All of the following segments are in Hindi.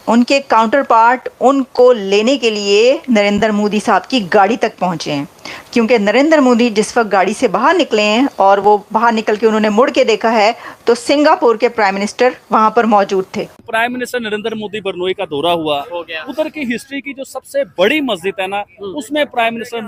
उनके काउंटर पार्ट उनको लेने के लिए नरेंद्र मोदी साहब की गाड़ी तक पहुंचे हैं, क्योंकि नरेंद्र मोदी जिस वक्त गाड़ी से बाहर निकले हैं और वो बाहर निकल के उन्होंने मुड़ के देखा है तो सिंगापुर के प्राइम मिनिस्टर वहां पर मौजूद थे। प्राइम मिनिस्टर नरेंद्र मोदी बरनोई का दौरा हुआ, उधर की हिस्ट्री की जो सबसे बड़ी मस्जिद है ना, उसमें प्राइम मिनिस्टर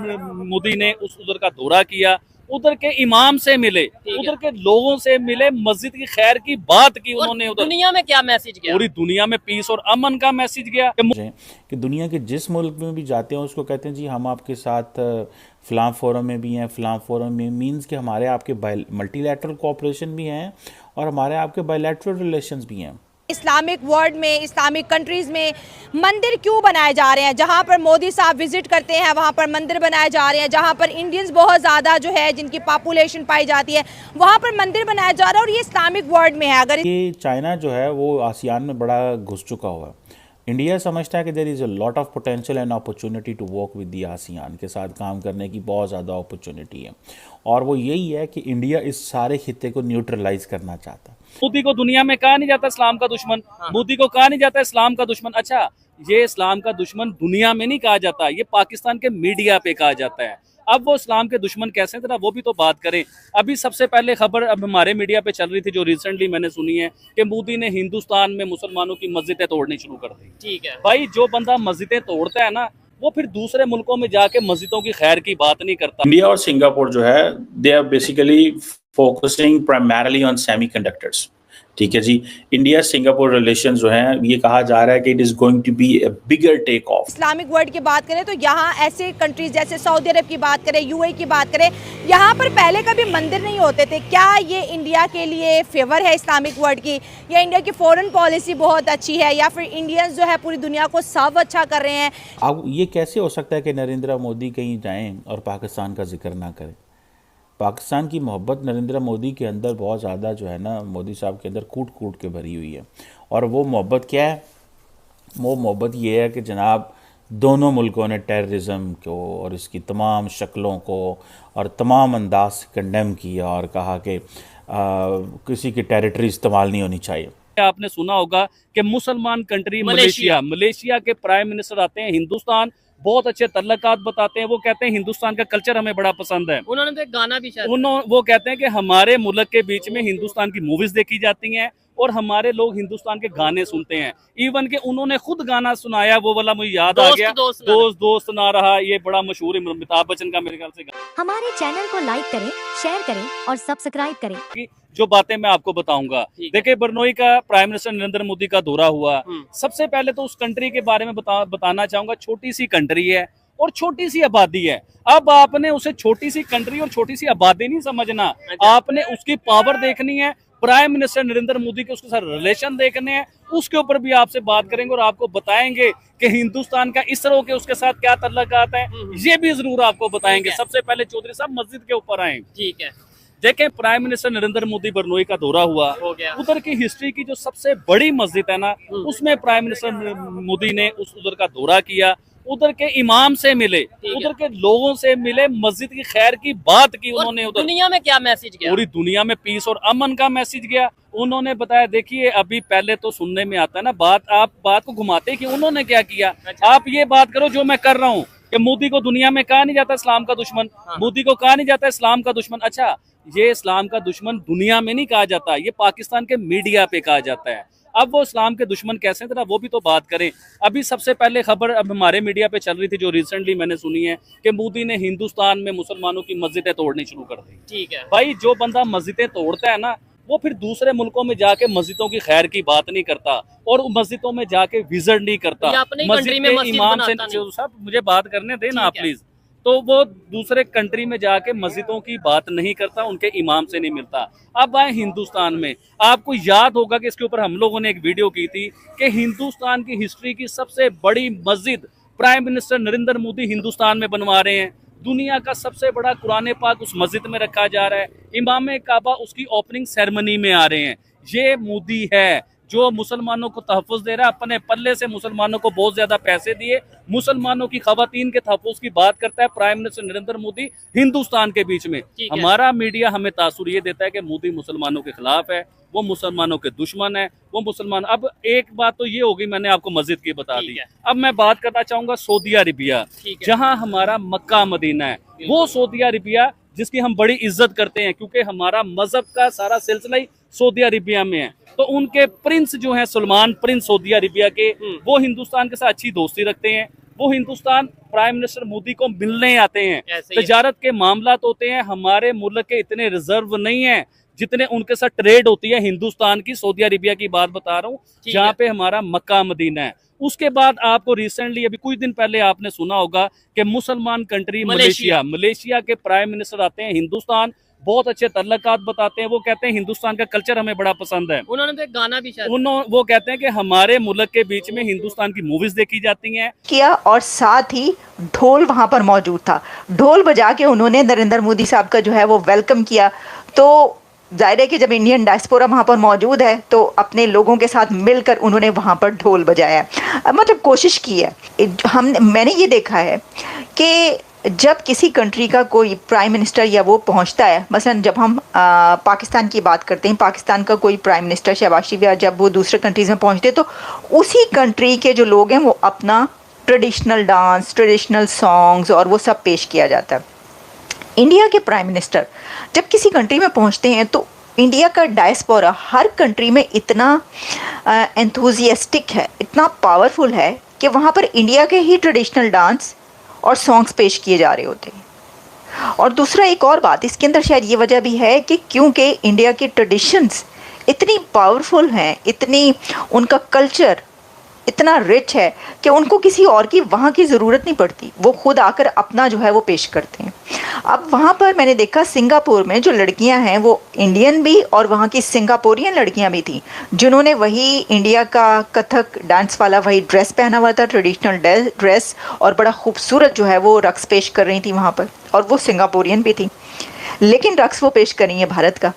मोदी ने उधर का दौरा किया, उधर के इमाम से मिले, उधर के लोगों से मिले, मस्जिद की खैर की बात की उन्होंने। उधर दुनिया में क्या मैसेज गया? पूरी दुनिया में पीस और अमन का मैसेज गया कि दुनिया के जिस मुल्क में भी जाते हैं उसको कहते हैं जी हम आपके साथ फ़लाँ फोरम में भी हैं, फ़लाँ फोरम में मींस कि हमारे आपके मल्टीलैटरल कोऑपरेशन भी हैं और हमारे आपके बायलैटरल रिलेशंस भी हैं। इस्लामिक वर्ल्ड में, इस्लामिक कंट्रीज़ में मंदिर क्यों बनाए जा रहे हैं? जहां पर मोदी साहब विजिट करते हैं वहां पर मंदिर बनाए जा रहे हैं, जहां पर इंडियंस बहुत ज़्यादा जो है जिनकी पॉपुलेशन पाई जाती है वहां पर मंदिर बनाया जा रहा है, और ये इस्लामिक वर्ल्ड में है। अगर ये चाइना जो है वो आसियान में बड़ा घुस चुका हुआ है। इंडिया समझता है कि there is a lot of potential and opportunity to work with the ASEAN, के साथ काम करने की बहुत ज़्यादा अपॉर्चुनिटी है, और वो यही है कि इंडिया इस सारे खित्ते को न्यूट्रलाइज करना चाहता है। मोदी को दुनिया में कहा नहीं जाता इस्लाम का दुश्मन, मोदी को कहा नहीं जाता इस्लाम का दुश्मन। अच्छा, ये इस्लाम का दुश्मन दुनिया में नहीं कहा जाता, ये पाकिस्तान के मीडिया पे कहा जाता है। अब वो इस्लाम के दुश्मन कैसे हैं, जरा वो भी तो बात करें। अभी सबसे पहले खबर अब हमारे मीडिया पे चल रही थी, जो रिसेंटली मैंने सुनी है कि मोदी ने हिंदुस्तान में मुसलमानों की मस्जिदें तोड़नी शुरू कर दी। ठीक है भाई, जो बंदा मस्जिदें तोड़ता है ना, वो फिर दूसरे मुल्कों में जाके मस्जिदों की खैर की बात नहीं करता। इंडिया और सिंगापुर जो है they are basically focusing primarily on semiconductors. ठीक है जी, इंडिया सिंगापुर रिलेशन जो है ये कहा जा रहा है कि it is going to be a bigger take off. Islamic world की बात करें तो यहाँ ऐसे कंट्रीज जैसे सऊदी अरब की बात करें, यूएई की बात करें, यहाँ पर पहले कभी मंदिर नहीं होते थे। क्या ये इंडिया के लिए फेवर है इस्लामिक वर्ल्ड की, या इंडिया की फॉरेन पॉलिसी बहुत अच्छी है, या फिर इंडियंस जो है पूरी दुनिया को सब अच्छा कर रहे हैं? अब ये कैसे हो सकता है कि नरेंद्र मोदी कहीं जाएं और पाकिस्तान का जिक्र ना करें? पाकिस्तान की मोहब्बत नरेंद्र मोदी के अंदर बहुत ज़्यादा जो है ना, मोदी साहब के अंदर कूट कूट के भरी हुई है। और वो मोहब्बत क्या है? वो मोहब्बत ये है कि जनाब दोनों मुल्कों ने टेररिज्म को और इसकी तमाम शक्लों को और तमाम अंदाज से कंडेम किया और कहा कि किसी की टेरिटरी इस्तेमाल नहीं होनी चाहिए। आपने सुना होगा कि मुसलमान कंट्री मलेशिया के प्राइम मिनिस्टर आते हैं हिंदुस्तान, बहुत अच्छे तल्लकात बताते हैं। वो कहते हैं हिंदुस्तान का कल्चर हमें बड़ा पसंद है। उन्होंने तो एक गाना भी शायद वो कहते हैं कि हमारे मुल्क के बीच में हिंदुस्तान की मूवीज देखी जाती हैं और हमारे लोग हिंदुस्तान के गाने सुनते हैं। इवन के उन्होंने खुद गाना सुनाया, वो वाला मुझे याद आ गया, दोस्त ना रहा, ये बड़ा मशहूर है, अमिताभ बच्चन का मेरे ख्याल से। हमारे चैनल को लाइक करें, शेयर करें और सब्सक्राइब करें। जो बातें मैं आपको बताऊंगा, देखिए बरनोई का प्राइम मिनिस्टर नरेंद्र मोदी का दौरा हुआ। सबसे पहले तो उस कंट्री के बारे में बताना चाहूंगा। छोटी सी कंट्री है और छोटी सी आबादी है। अब आपने उसे छोटी सी कंट्री और छोटी सी आबादी नहीं समझना, आपने उसकी पावर देखनी है। प्राइम मिनिस्टर नरेंद्र मोदी के उसके साथ रिलेशन देखने हैं, उसके ऊपर भी आपसे बात करेंगे और आपको बताएंगे कि हिंदुस्तान का इसरो के उसके साथ क्या तल्लकात है, ये भी जरूर आपको बताएंगे। सबसे पहले चौधरी साहब मस्जिद के ऊपर आए। ठीक है, देखें, प्राइम मिनिस्टर नरेंद्र मोदी बरनोई का दौरा हुआ, उधर की हिस्ट्री की जो सबसे बड़ी मस्जिद है ना, उसमें प्राइम मिनिस्टर मोदी ने उधर का दौरा किया, उधर के इमाम से मिले, उधर के लोगों से मिले, मस्जिद की खैर की बात की उन्होंने। उधर दुनिया में क्या मैसेज गया? पूरी दुनिया में पीस और अमन का मैसेज गया। उन्होंने बताया, देखिए अभी पहले तो सुनने में आता है ना बात, आप बात को घुमाते कि उन्होंने क्या किया। आप ये बात करो जो मैं कर रहा हूँ कि मोदी को दुनिया में कहा नहीं जाता इस्लाम का दुश्मन, मोदी को कहा नहीं जाता इस्लाम का दुश्मन। अच्छा, ये इस्लाम का दुश्मन दुनिया में नहीं कहा जाता, ये पाकिस्तान के मीडिया पे कहा जाता है। अब वो इस्लाम के दुश्मन कैसे हैं, जरा वो भी तो बात करें। अभी सबसे पहले खबर अब हमारे मीडिया पे चल रही थी, जो रिसेंटली मैंने सुनी है कि मोदी ने हिंदुस्तान में मुसलमानों की मस्जिदें तोड़नी शुरू कर दी। ठीक है भाई, जो बंदा मस्जिदें तोड़ता है ना, वो फिर दूसरे मुल्कों में जाके मस्जिदों की खैर की बात नहीं करता और मस्जिदों में जाके विजिट नहीं करता। मस्जिद के इमाम से साहब मुझे बात करने देना आप प्लीज। तो वो दूसरे कंट्री में जाके मस्जिदों की बात नहीं करता, उनके इमाम से नहीं मिलता। अब आए हिंदुस्तान में, आपको याद होगा कि इसके ऊपर हम लोगों ने एक वीडियो की थी कि हिंदुस्तान की हिस्ट्री की सबसे बड़ी मस्जिद प्राइम मिनिस्टर नरेंद्र मोदी हिंदुस्तान में बनवा रहे हैं। दुनिया का सबसे बड़ा कुरान पाक उस मस्जिद में रखा जा रहा है। इमाम काबा उसकी ओपनिंग सेरेमनी में आ रहे हैं। ये मोदी है जो मुसलमानों को तहफ़्फ़ुज़ दे रहा है, अपने पल्ले से मुसलमानों को बहुत ज्यादा पैसे दिए, मुसलमानों की खवातीन के तहफ़्फ़ुज़ की बात करता है प्राइम मिनिस्टर नरेंद्र मोदी हिंदुस्तान के बीच में। हमारा मीडिया हमें तासुर ये देता है कि मोदी मुसलमानों के खिलाफ है, वो मुसलमानों के दुश्मन है, वो मुसलमान। अब एक बात तो ये होगी, मैंने आपको मस्जिद की बता दी। अब मैं बात करना चाहूंगा सऊदी अरेबिया, जहां हमारा मक्का मदीना है, वो सऊदी अरेबिया जिसकी हम बड़ी इज्जत करते हैं, क्योंकि हमारा मजहब का सारा सिलसिला ही सऊदी अरेबिया में है। तो उनके प्रिंस जो हैं, सलमान प्रिंस सऊदी अरेबिया के, वो हिंदुस्तान के साथ अच्छी दोस्ती रखते हैं। वो हिंदुस्तान प्राइम मिनिस्टर मोदी को मिलने आते हैं, तजारत के मामलात होते हैं। हमारे मुल्क के इतने रिजर्व नहीं है जितने उनके साथ ट्रेड होती है हिंदुस्तान की। सऊदी अरेबिया की बात बता रहा हूँ, जहाँ पे हमारा मक्का मदीना है। उसके बाद आपको रिसेंटली अभी कुछ दिन पहले आपने सुना होगा कि मुसलमान कंट्री मलेशिया के प्राइम मिनिस्टर आते हैं हिंदुस्तान, बहुत अच्छे तल्लकात बताते हैं। वो कहते हैं हिंदुस्तान का कल्चर हमें बड़ा पसंद है। उन्होंने तो एक गाना भी शायद वो कहते हैं कि हमारे मुल्क के बीच में हिंदुस्तान की मूवीज देखी जाती हैं किया, और साथ ही ढोल वहां पर मौजूद था। ढोल बजा के उन्होंने नरेंद्र मोदी साहब का जो है वो वेलकम किया। तो जाहिर है कि जब इंडियन डायस्पोरा वहाँ पर मौजूद है तो अपने लोगों के साथ मिलकर उन्होंने वहाँ पर ढोल बजाया, मतलब कोशिश की है। मैंने ये देखा है कि जब किसी कंट्री का कोई प्राइम मिनिस्टर या वो पहुंचता है, मसलन जब हम पाकिस्तान की बात करते हैं, पाकिस्तान का कोई प्राइम मिनिस्टर शहबाज शरीफ या जब वो दूसरे कंट्रीज़ में पहुंचते तो उसी कंट्री के जो लोग हैं वो अपना ट्रेडिशनल डांस, ट्रेडिशनल सॉन्ग्स और वो सब पेश किया जाता है। इंडिया के प्राइम मिनिस्टर जब किसी कंट्री में पहुंचते हैं तो इंडिया का डायस्पोरा हर कंट्री में इतना एंथुजियास्टिक है, इतना पावरफुल है कि वहाँ पर इंडिया के ही ट्रेडिशनल डांस और सॉन्ग्स पेश किए जा रहे होते हैं। और दूसरा एक और बात इसके अंदर शायद ये वजह भी है कि क्योंकि इंडिया के ट्रेडिशंस इतनी पावरफुल हैं, इतनी उनका कल्चर इतना रिच है कि उनको किसी और की वहाँ की ज़रूरत नहीं पड़ती, वो खुद आकर अपना जो है वो पेश करते हैं। अब वहाँ पर मैंने देखा सिंगापुर में जो लड़कियाँ हैं वो इंडियन भी और वहाँ की सिंगापुरियन लड़कियाँ भी थी, जिन्होंने वही इंडिया का कथक डांस वाला वही ड्रेस पहना हुआ था, ट्रेडिशनल ड्रेस, और बड़ा खूबसूरत जो है वो रक्स पेश कर रही थी वहाँ पर, और वो सिंगापुरियन भी थी, लेकिन रक्स वो पेश कर रही है भारत का।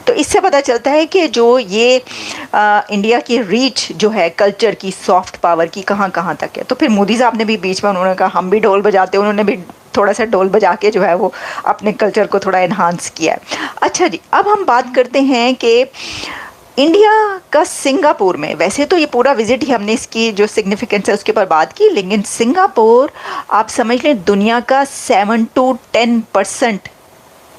तो इससे पता चलता है कि जो ये इंडिया की रीच जो है कल्चर की, सॉफ्ट पावर की, कहाँ कहाँ तक है। तो फिर मोदी साहब ने भी बीच में उन्होंने कहा हम भी ढोल बजाते हैं, उन्होंने भी थोड़ा सा ढोल बजा के जो है वो अपने कल्चर को थोड़ा इन्हांस किया है। अच्छा जी, अब हम बात करते हैं कि इंडिया का सिंगापुर में, वैसे तो ये पूरा विजिट ही हमने इसकी जो सिग्निफिकेंस है उसके ऊपर बात की, लेकिन सिंगापुर आप समझ लें दुनिया का 7 to 10%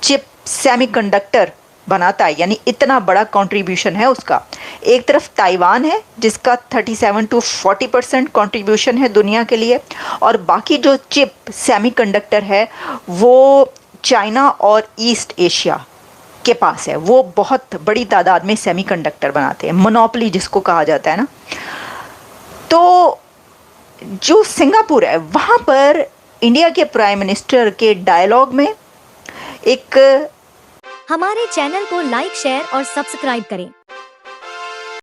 चिप सेमीकंडक्टर बनाता है, यानी इतना बड़ा कंट्रीब्यूशन है उसका। एक तरफ ताइवान है जिसका 37 to 40% कंट्रीब्यूशन है दुनिया के लिए, और बाकी जो चिप सेमीकंडक्टर है वो चाइना और ईस्ट एशिया के पास है। वो बहुत बड़ी तादाद में सेमीकंडक्टर बनाते हैं, मोनोपोली जिसको कहा जाता है ना। तो जो सिंगापुर है वहाँ पर इंडिया के प्राइम मिनिस्टर के डायलॉग में एक हमारे चैनल को लाइक, शेयर और सब्सक्राइब करें।